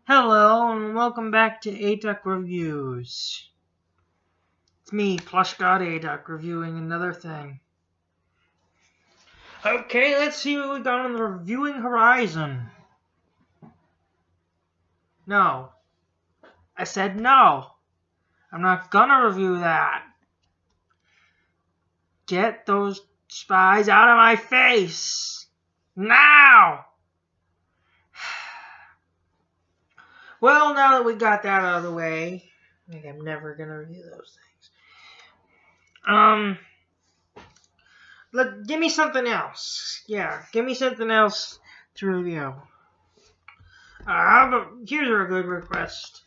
Hello and welcome back to A-Duck Reviews. It's me, Plush God A-Duck, reviewing another thing. Okay, let's see what we got on the reviewing horizon. No. I said no. I'm not gonna review that. Get those spies out of my face! Now! Well, now that we got that out of the way, I think I'm never gonna review those things. Give me something else. Yeah, give me something else to review. Here's a good request.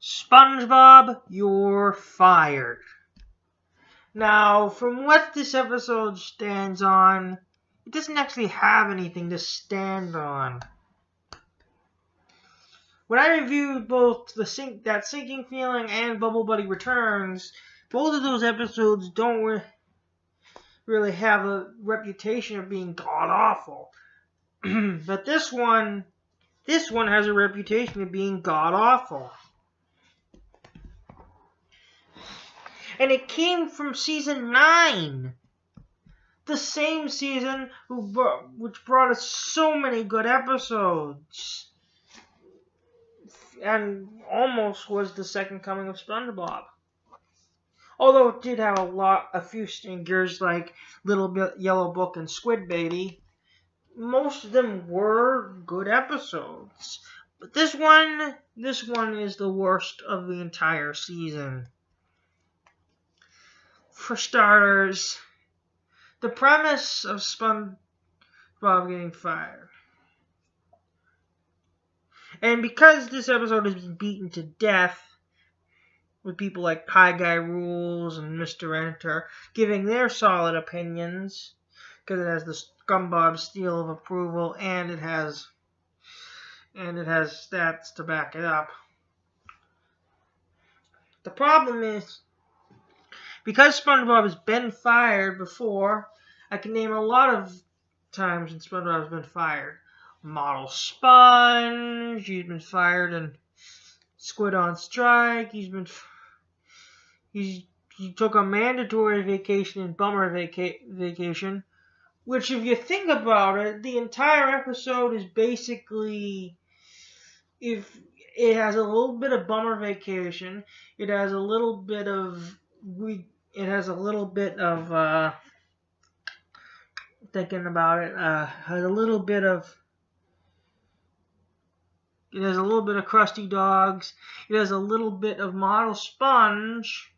SpongeBob, you're fired. Now, from what this episode stands on, it doesn't actually have anything to stand on. When I reviewed both That Sinking Feeling and Bubble Buddy Returns, both of those episodes don't really have a reputation of being god-awful. But this one has a reputation of being god-awful. And it came from season 9. The same season which brought us so many good episodes. And almost was the second coming of SpongeBob. Although it did have a few stinkers like Little Yellow Book and Squid Baby, most of them were good episodes. But this one is the worst of the entire season. For starters, the premise of SpongeBob getting fired. And because this episode has been beaten to death, with people like Pie Guy Rules and Mr. Enter giving their solid opinions, because it has the SpongeBob seal of approval and it has stats to back it up. The problem is, because SpongeBob has been fired before, I can name a lot of times when SpongeBob has been fired. Model Sponge, he's been fired in Squid on Strike, he took a mandatory vacation in Bummer Vacation, which, if you think about it, the entire episode is basically, if it has a little bit of Bummer Vacation, it has a little bit of thinking about it, has a little bit of Krusty Dogs. It has a little bit of Model Sponge.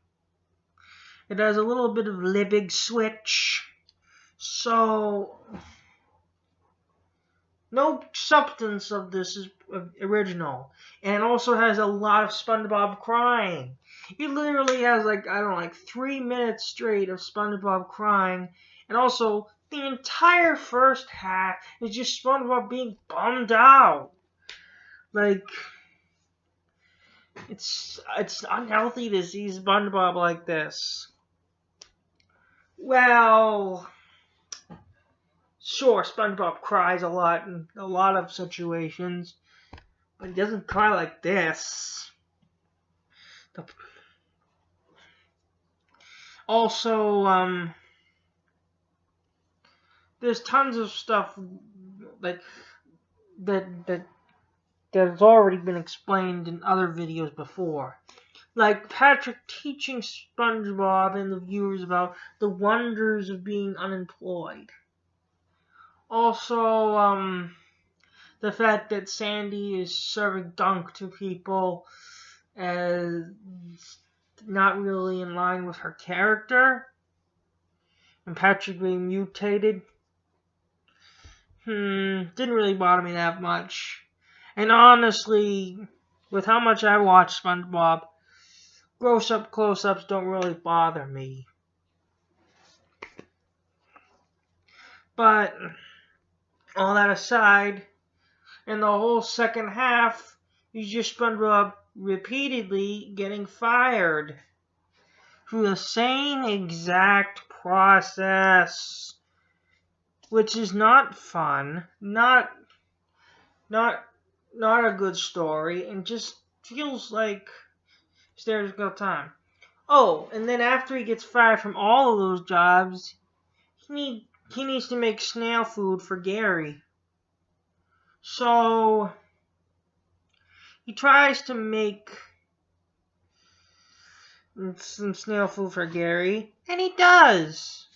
It has a little bit of Libig Switch. So, no substance of this is original. And it also has a lot of SpongeBob crying. It literally has 3 minutes straight of SpongeBob crying. And also, the entire first half is just SpongeBob being bummed out. It's unhealthy to see SpongeBob like this. Well, sure, SpongeBob cries a lot in a lot of situations, but he doesn't cry like this. Also, there's tons of stuff that has already been explained in other videos before. Like Patrick teaching SpongeBob and the viewers about the wonders of being unemployed. Also, the fact that Sandy is serving Dunk to people as not really in line with her character. And Patrick being mutated. Didn't really bother me that much. And honestly, with how much I watch SpongeBob, close-ups don't really bother me. But, all that aside, in the whole second half, you just SpongeBob repeatedly getting fired through the same exact process, which is not fun, not not a good story, and just feels like stereotypical time. Oh, and then after he gets fired from all of those jobs, he needs to make snail food for Gary. So he tries to make some snail food for Gary, and he does.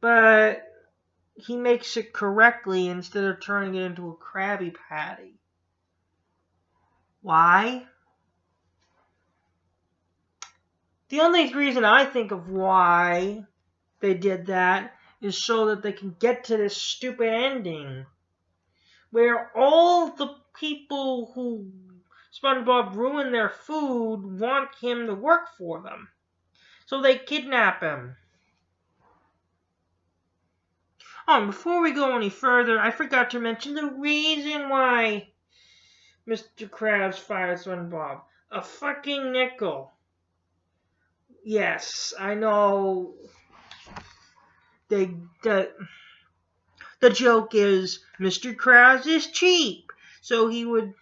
But he makes it correctly instead of turning it into a Krabby Patty. Why? The only reason I think of why they did that is so that they can get to this stupid ending where all the people who SpongeBob ruined their food want him to work for them. So they kidnap him. Oh, and before we go any further, I forgot to mention the reason why Mr. Krabs fired SpongeBob. A fucking nickel. Yes, I know. The joke is Mr. Krabs is cheap, so he would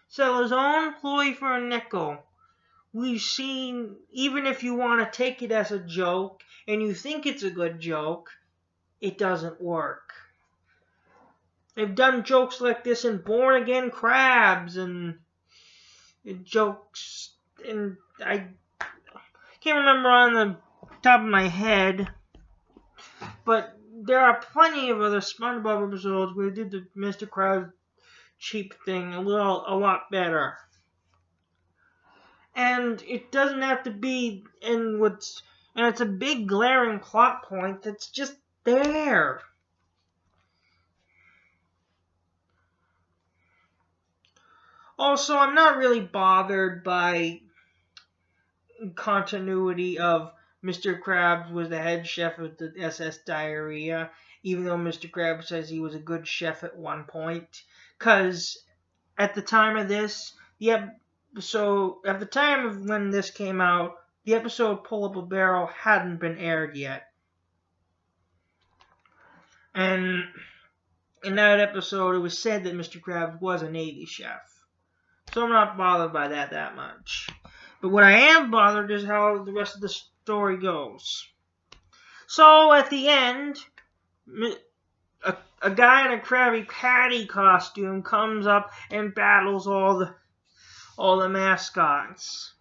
sell his own employee for a nickel. We've seen, even if you want to take it as a joke and you think it's a good joke, it doesn't work. They've done jokes like this in Born Again Krabs and jokes, and I can't remember on the top of my head, but there are plenty of other SpongeBob episodes where they did the Mr. Krabs cheap thing a lot better. And it doesn't have to be and it's a big glaring plot point that's just there. Also, I'm not really bothered by continuity of Mr. Krabs was the head chef of the SS Diarrhea, even though Mr. Krabs says he was a good chef at one point. Because at the time of this, so at the time of when this came out, the episode Pull Up a Barrel hadn't been aired yet. And in that episode, it was said that Mr. Krabs was a Navy chef. So I'm not bothered by that much. But what I am bothered is how the rest of the story goes. So at the end, a guy in a Krabby Patty costume comes up and battles all the mascots.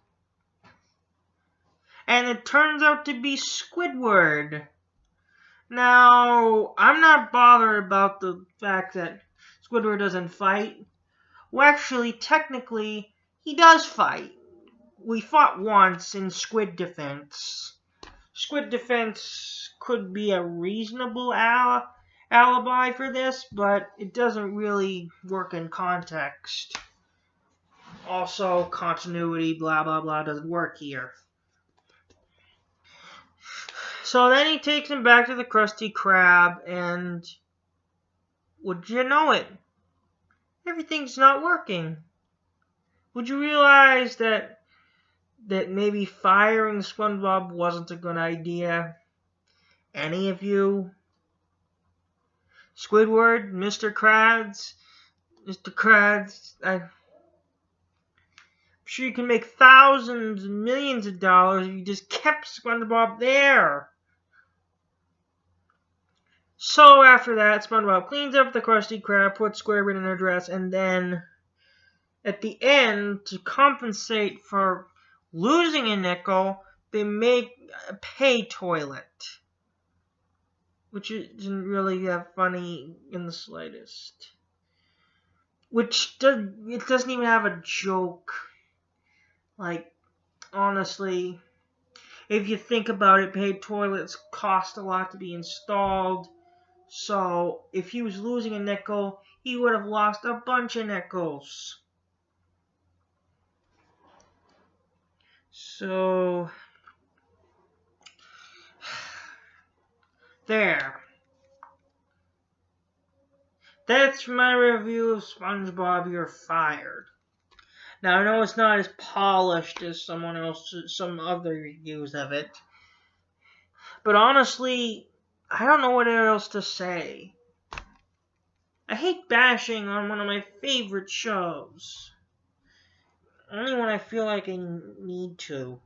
And it turns out to be Squidward. Now, I'm not bothered about the fact that Squidward doesn't fight. Well, actually, technically, he does fight. We fought once in Squid Defense. Squid Defense could be a reasonable alibi for this, but it doesn't really work in context. Also, continuity, blah, blah, blah, doesn't work here. So then he takes him back to the Krusty Krab, and would you know it? Everything's not working. Would you realize that maybe firing SpongeBob wasn't a good idea? Any of you? Squidward, Mr. Krabs, I'm sure you can make thousands, millions of dollars if you just kept SpongeBob there. So after that, SpongeBob cleans up the Krusty Krab, puts Squidward in her dress, and then at the end, to compensate for losing a nickel, they make a pay toilet, which isn't really that funny in the slightest. It doesn't even have a joke. Like, honestly, if you think about it, paid toilets cost a lot to be installed. So, if he was losing a nickel, he would have lost a bunch of nickels. So, there. That's my review of SpongeBob You're Fired. Now, I know it's not as polished as some other reviews of it. But honestly, I don't know what else to say. I hate bashing on one of my favorite shows. Only when I feel like I need to.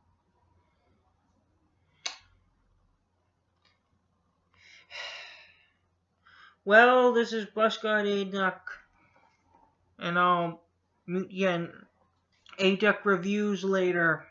Well, this is Buscard A-Duck, and I'll meet you in A-Duck reviews later.